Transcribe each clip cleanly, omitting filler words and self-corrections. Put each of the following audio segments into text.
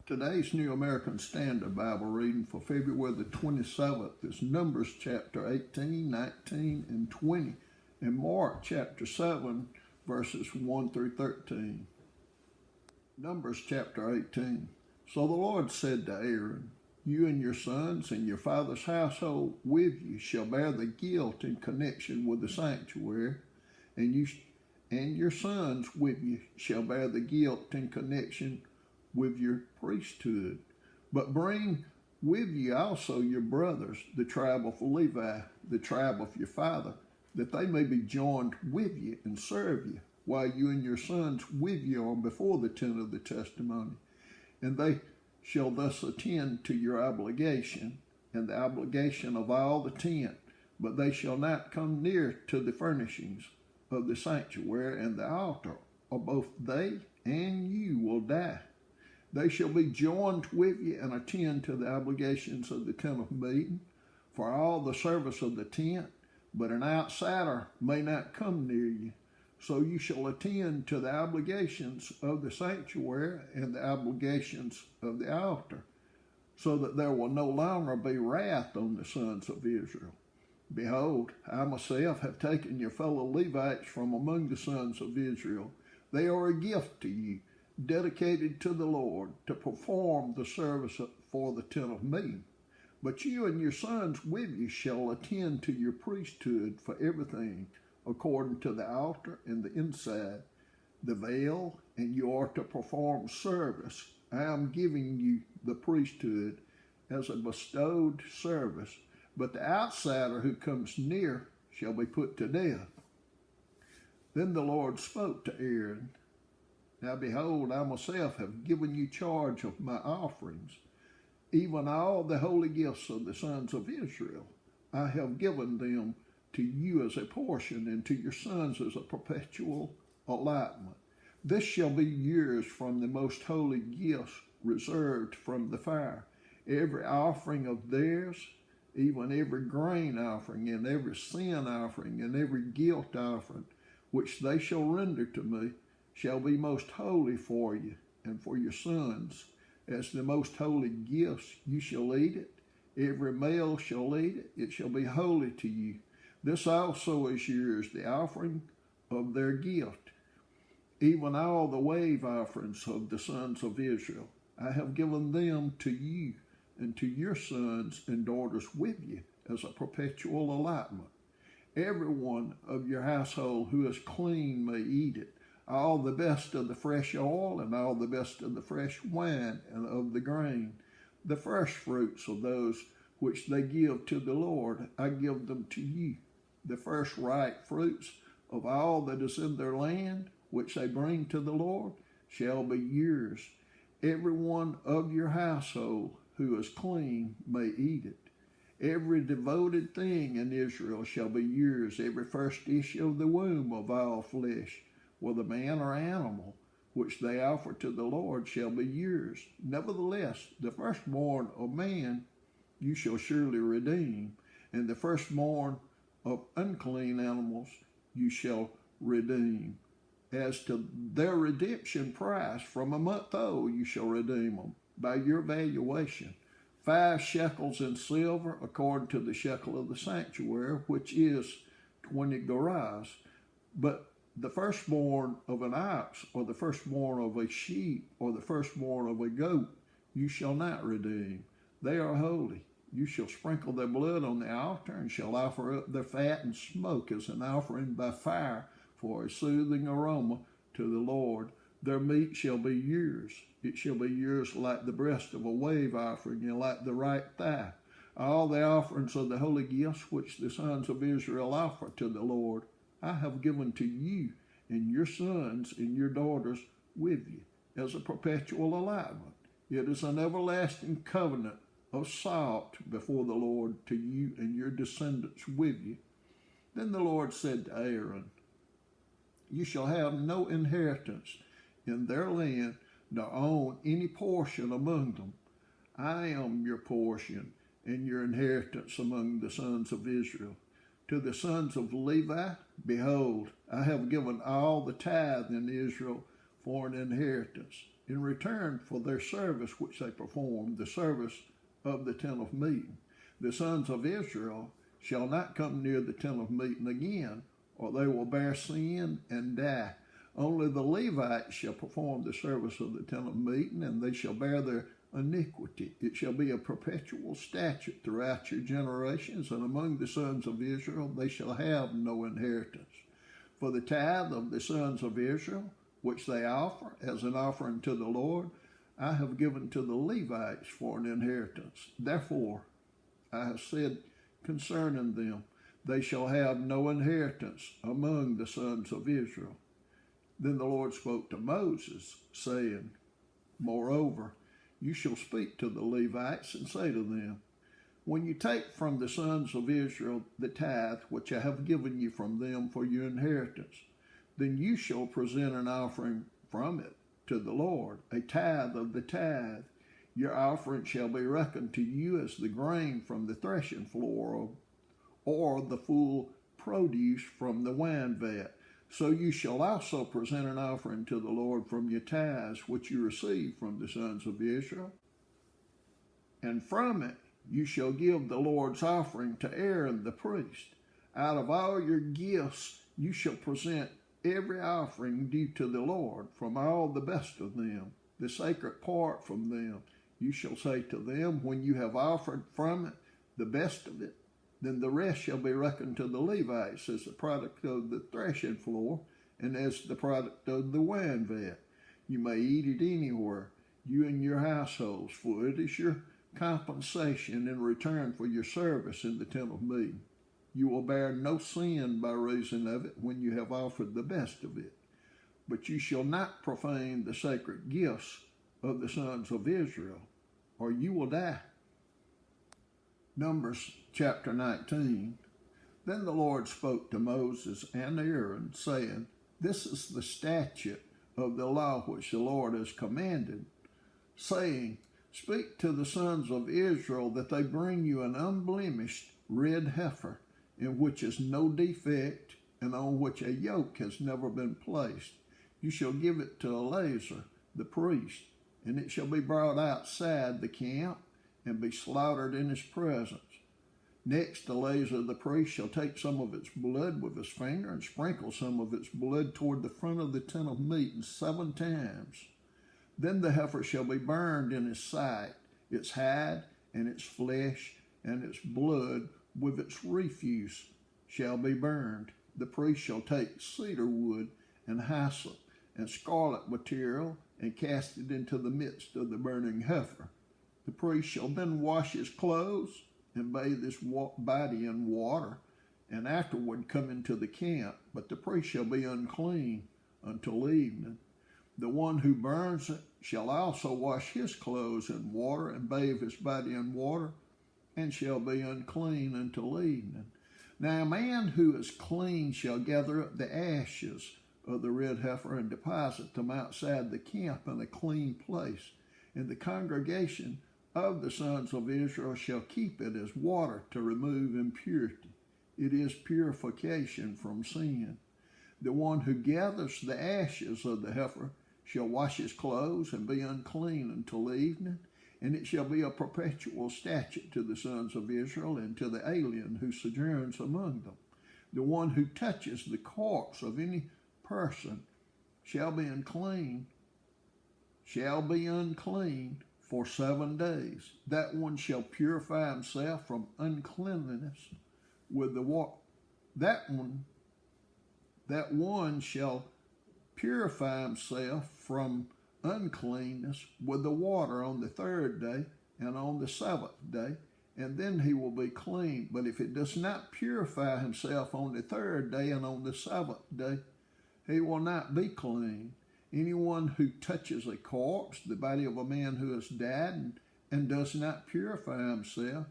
Today's New American Standard Bible reading for February the 27th is Numbers chapter 18, 19, and 20, and Mark chapter 7, verses 1 through 13. Numbers chapter 18. So the Lord said to Aaron, "You and your sons and your father's household with you shall bear the guilt in connection with the sanctuary, and your sons with you shall bear the guilt in connection with your priesthood. But bring with you also your brothers, the tribe of Levi, the tribe of your father, that they may be joined with you and serve you, while you and your sons with you are before the tent of the testimony. And they shall thus attend to your obligation, and the obligation of all the tent, but they shall not come near to the furnishings of the sanctuary and the altar, or both they and you will die. They shall be joined with you and attend to the obligations of the tent of meeting, for all the service of the tent, but an outsider may not come near you. So you shall attend to the obligations of the sanctuary and the obligations of the altar, so that there will no longer be wrath on the sons of Israel. Behold, I myself have taken your fellow Levites from among the sons of Israel. They are a gift to you, dedicated to the Lord, to perform the service for the tent of meeting. But you and your sons with you shall attend to your priesthood for everything, according to the altar and the inside, the veil, and you are to perform service. I am giving you the priesthood as a bestowed service, but the outsider who comes near shall be put to death." Then the Lord spoke to Aaron, "Now behold, I myself have given you charge of my offerings, even all the holy gifts of the sons of Israel. I have given them to you as a portion, and to your sons as a perpetual allotment. This shall be yours from the most holy gifts reserved from the fire. Every offering of theirs, even every grain offering, and every sin offering, and every guilt offering, which they shall render to me, shall be most holy for you and for your sons. As the most holy gifts you shall eat it. Every male shall eat it. It shall be holy to you. This also is yours, the offering of their gift, even all the wave offerings of the sons of Israel. I have given them to you and to your sons and daughters with you as a perpetual allotment. Every one of your household who is clean may eat it. All the best of the fresh oil and all the best of the fresh wine and of the grain, the first fruits of those which they give to the Lord, I give them to you. The first ripe fruits of all that is in their land, which they bring to the Lord, shall be yours. Every one of your household who is clean may eat it. Every devoted thing in Israel shall be yours. Every first issue of the womb of all flesh, whether man or animal, which they offer to the Lord, shall be yours. Nevertheless, the firstborn of man you shall surely redeem, and the firstborn of unclean animals you shall redeem. As to their redemption price, from a month old you shall redeem them by your valuation. 5 shekels in silver, according to the shekel of the sanctuary, which is 20 gerahs. But the firstborn of an ox, or the firstborn of a sheep, or the firstborn of a goat, you shall not redeem. They are holy. You shall sprinkle their blood on the altar, and shall offer up their fat and smoke as an offering by fire for a soothing aroma to the Lord. Their meat shall be yours. It shall be yours like the breast of a wave offering, and like the right thigh. All the offerings of the holy gifts which the sons of Israel offer to the Lord, I have given to you and your sons and your daughters with you as a perpetual allotment. It is an everlasting covenant of salt before the Lord to you and your descendants with you." Then the Lord said to Aaron, "You shall have no inheritance in their land, nor own any portion among them. I am your portion and your inheritance among the sons of Israel. To the sons of Levi, behold, I have given all the tithe in Israel for an inheritance. in return for their service which they performed, the service of the tent of meeting. The sons of Israel shall not come near the tent of meeting again, or they will bear sin and die. Only the Levites shall perform the service of the tent of meeting, and they shall bear their iniquity. It shall be a perpetual statute throughout your generations, and among the sons of Israel they shall have no inheritance. For the tithe of the sons of Israel, which they offer as an offering to the Lord, I have given to the Levites for an inheritance. Therefore I have said concerning them, they shall have no inheritance among the sons of Israel. Then the Lord spoke to Moses, saying, Moreover, you shall speak to the Levites and say to them, when you take from the sons of Israel the tithe which I have given you from them for your inheritance, then you shall present an offering from it to the Lord, a tithe of the tithe. Your offering shall be reckoned to you as the grain from the threshing floor, or the full produce from the wine vat. So you shall also present an offering to the Lord from your tithes which you receive from the sons of Israel. And from it you shall give the Lord's offering to Aaron the priest. Out of all your gifts you shall present every offering due to the Lord, from all the best of them, the sacred part from them. You shall say to them, when you have offered from it the best of it, then the rest shall be reckoned to the Levites as the product of the threshing floor and as the product of the wine vat. You may eat it anywhere, you and your households, for it is your compensation in return for your service in the tent of meeting. You will bear no sin by reason of it when you have offered the best of it. But you shall not profane the sacred gifts of the sons of Israel, or you will die. Numbers chapter 19. Then the Lord spoke to Moses and Aaron, saying, This is the statute of the law which the Lord has commanded, saying, Speak to the sons of Israel that they bring you an unblemished red heifer, in which is no defect, and on which a yoke has never been placed. You shall give it to Eleazar the priest, and it shall be brought outside the camp, and be slaughtered in his presence. Next, Eleazar the priest shall take some of its blood with his finger, and sprinkle some of its blood toward the front of the tent of meeting 7 times. Then the heifer shall be burned in his sight, its hide and its flesh and its blood with its refuse shall be burned. The priest shall take cedar wood and hyssop and scarlet material and cast it into the midst of the burning heifer. The priest shall then wash his clothes and bathe his body in water, and afterward come into the camp. But the priest shall be unclean until evening. The one who burns it shall also wash his clothes in water and bathe his body in water, and shall be unclean until evening. Now a man who is clean shall gather up the ashes of the red heifer and deposit them outside the camp in a clean place. And the congregation of the sons of Israel shall keep it as water to remove impurity. It is purification from sin. The one who gathers the ashes of the heifer shall wash his clothes and be unclean until evening, and it shall be a perpetual statute to the sons of Israel and to the alien who sojourns among them. The one who touches the corpse of any person shall be unclean for 7 days. That one shall purify himself from uncleanliness with the water. That one shall purify himself from uncleanness with the water on the 3rd day and on the 7th day, and then he will be clean. But if it does not purify himself on the 3rd day and on the 7th day, he will not be clean. Anyone who touches a corpse, the body of a man who has died, and does not purify himself,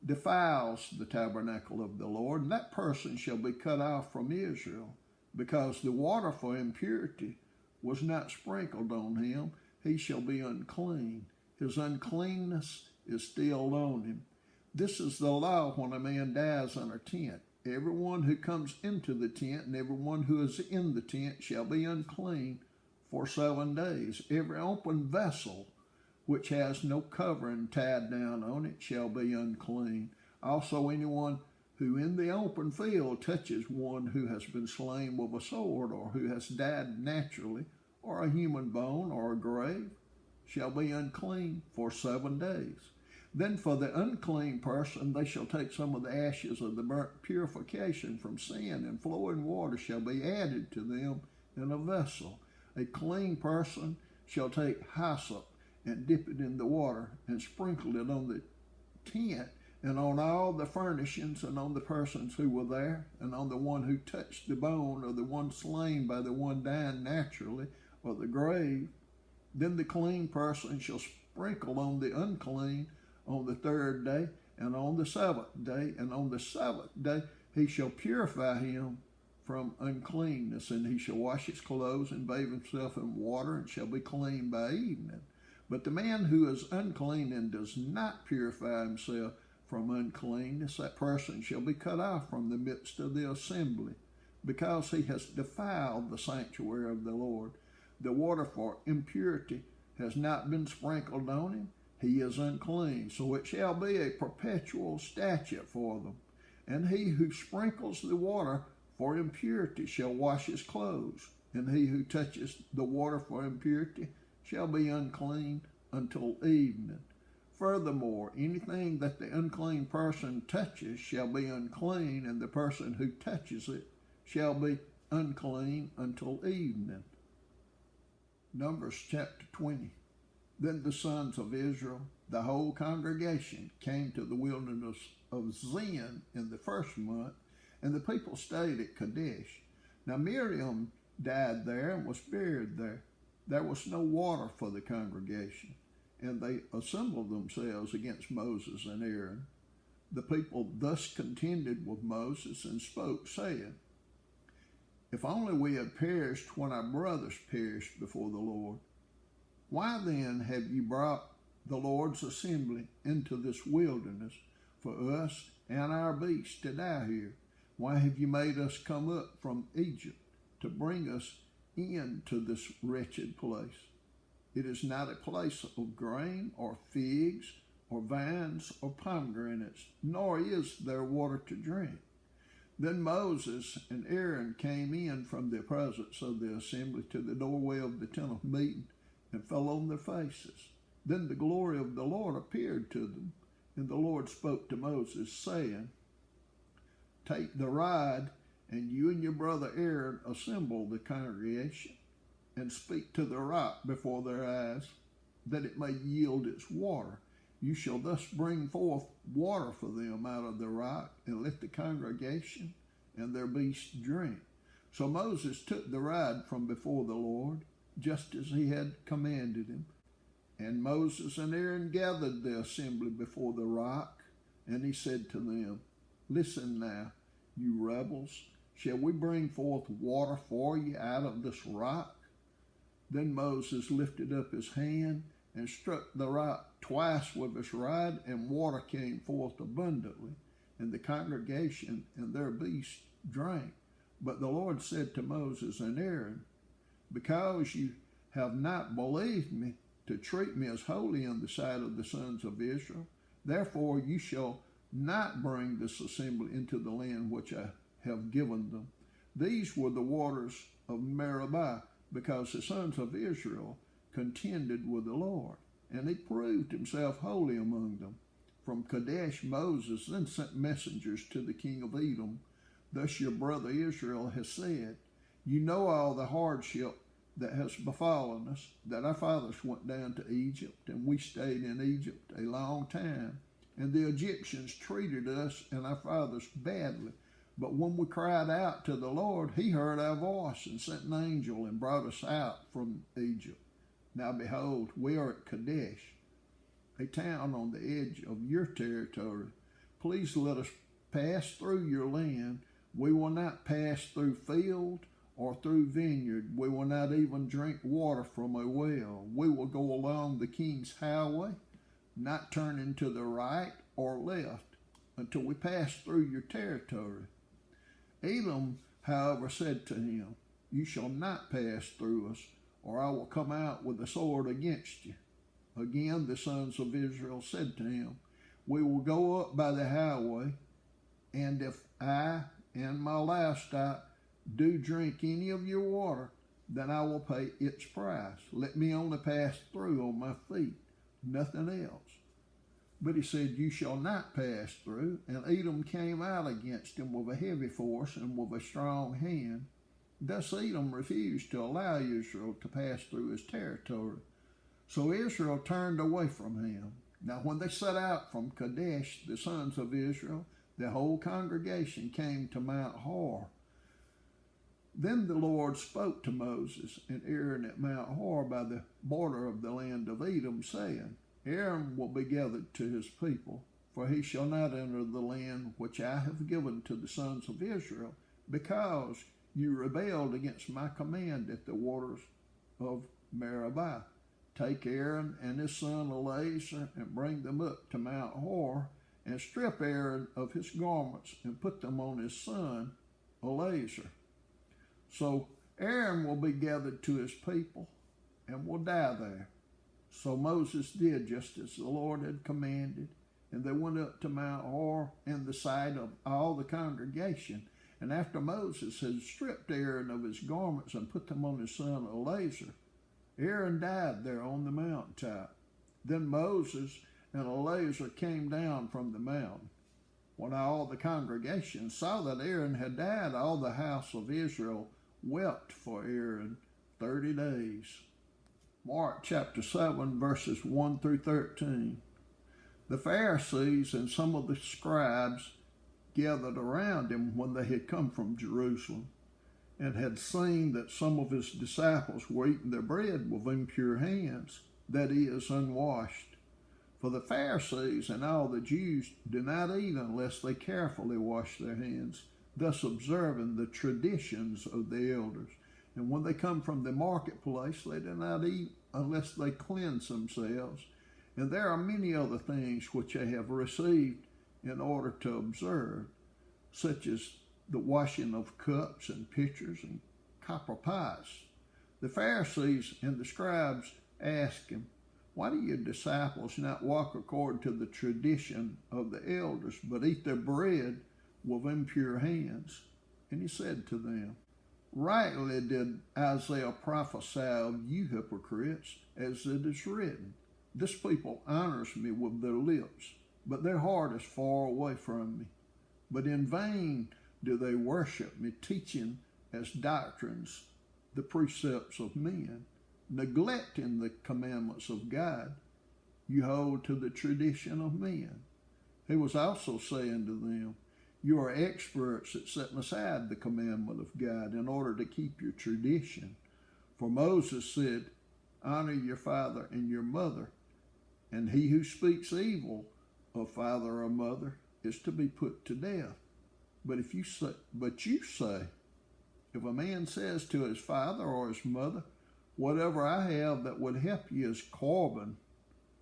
defiles the tabernacle of the Lord, and that person shall be cut off from Israel, because the water for impurity was not sprinkled on him. He shall be unclean. His uncleanness is still on him. This is the law when a man dies in a tent. Everyone who comes into the tent and everyone who is in the tent shall be unclean for 7 days. Every open vessel which has no covering tied down on it shall be unclean. Also anyone who in the open field touches one who has been slain with a sword, or who has died naturally, or a human bone, or a grave, shall be unclean for 7 days. Then for the unclean person they shall take some of the ashes of the burnt purification from sin, and flowing water shall be added to them in a vessel. A clean person shall take hyssop and dip it in the water, and sprinkle it on the tent, and on all the furnishings, and on the persons who were there, and on the one who touched the bone, or the one slain by the one dying naturally, or the grave. Then the clean person shall sprinkle on the unclean on the 3rd day, and on the 7th day, and on the 7th day he shall purify him from uncleanness, and he shall wash his clothes and bathe himself in water, and shall be clean by evening. But the man who is unclean and does not purify himself from uncleanness, that person shall be cut off from the midst of the assembly, because he has defiled the sanctuary of the Lord. The water for impurity has not been sprinkled on him. He is unclean. So it shall be a perpetual statute for them. And he who sprinkles the water for impurity shall wash his clothes, and he who touches the water for impurity shall be unclean until evening. Furthermore, anything that the unclean person touches shall be unclean, and the person who touches it shall be unclean until evening. Numbers chapter 20. Then the sons of Israel, the whole congregation, came to the wilderness of Zin in the 1st month, and the people stayed at Kadesh. Now Miriam died there and was buried there. There was no water for the congregation, and they assembled themselves against Moses and Aaron. The people thus contended with Moses and spoke, saying, If only we had perished when our brothers perished before the Lord. Why then have you brought the Lord's assembly into this wilderness for us and our beasts to die here? Why have you made us come up from Egypt to bring us into this wretched place? It is not a place of grain or figs or vines or pomegranates, nor is there water to drink. Then Moses and Aaron came in from the presence of the assembly to the doorway of the tent of meeting, and fell on their faces. Then the glory of the Lord appeared to them, and the Lord spoke to Moses, saying, Take the rod, and you and your brother Aaron assemble the congregation, and speak to the rock before their eyes, that it may yield its water. You shall thus bring forth water for them out of the rock, and let the congregation and their beasts drink. So Moses took the rod from before the Lord, just as he had commanded him. And Moses and Aaron gathered the assembly before the rock, and he said to them, Listen now, you rebels, shall we bring forth water for you out of this rock? Then Moses lifted up his hand and struck the rock twice with his rod, and water came forth abundantly, and the congregation and their beasts drank. But the Lord said to Moses and Aaron, Because you have not believed me to treat me as holy in the sight of the sons of Israel, therefore you shall not bring this assembly into the land which I have given them. These were the waters of Meribah, because the sons of Israel contended with the Lord, and he proved himself holy among them. From Kadesh Moses then sent messengers to the king of Edom. Thus your brother Israel has said, You know all the hardship that has befallen us, that our fathers went down to Egypt, and we stayed in Egypt a long time. And the Egyptians treated us and our fathers badly. But when we cried out to the Lord, he heard our voice and sent an angel and brought us out from Egypt. Now behold, we are at Kadesh, a town on the edge of your territory. Please let us pass through your land. We will not pass through field or through vineyard. We will not even drink water from a well. We will go along the king's highway, not turning to the right or left until we pass through your territory. Edom, however, said to him, You shall not pass through us. or I will come out with the sword against you. Again the sons of Israel said to him, We will go up by the highway, and if I and my livestock do drink any of your water, then I will pay its price. Let me only pass through on my feet, nothing else. But he said, You shall not pass through. And Edom came out against him with a heavy force and with a strong hand. Thus Edom refused to allow Israel to pass through his territory. So Israel turned away from him. Now when they set out from Kadesh, the sons of Israel, the whole congregation came to Mount Hor. Then the Lord spoke to Moses and Aaron at Mount Hor by the border of the land of Edom, saying, Aaron will be gathered to his people, for he shall not enter the land which I have given to the sons of Israel, because you rebelled against my command at the waters of Meribah. Take Aaron and his son Eleazar and bring them up to Mount Hor, and strip Aaron of his garments and put them on his son Eleazar. So Aaron will be gathered to his people and will die there. So Moses did just as the Lord had commanded, and they went up to Mount Hor in the sight of all the congregation. And after Moses had stripped Aaron of his garments and put them on his son Eleazar, Aaron died there on the mountaintop. Then Moses and Eleazar came down from the mountain. When all the congregation saw that Aaron had died, all the house of Israel wept for Aaron 30 days. Mark chapter 7, verses 1 through 13. The Pharisees and some of the scribes gathered around him when they had come from Jerusalem, and had seen that some of his disciples were eating their bread with impure hands, that is, unwashed. For the Pharisees and all the Jews do not eat unless they carefully wash their hands, thus observing the traditions of the elders. And when they come from the marketplace, they do not eat unless they cleanse themselves. And there are many other things which they have received in order to observe, such as the washing of cups and pitchers and copper pots. The Pharisees and the scribes asked him, Why do your disciples not walk according to the tradition of the elders, but eat their bread with impure hands? And he said to them, Rightly did Isaiah prophesy of you hypocrites, as it is written, This people honors me with their lips, but their heart is far away from me. But in vain do they worship me, teaching as doctrines the precepts of men, neglecting the commandments of God. You hold to the tradition of men. He was also saying to them, You are experts at setting aside the commandment of God in order to keep your tradition. For Moses said, Honor your father and your mother, and he who speaks evil of father or mother is to be put to death. But you say, if a man says to his father or his mother, Whatever I have that would help you is Corban,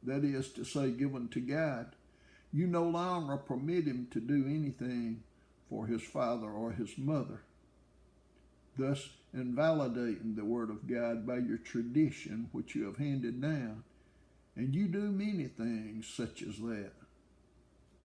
that is to say, given to God, you no longer permit him to do anything for his father or his mother, thus invalidating the word of God by your tradition which you have handed down. And you do many things such as that.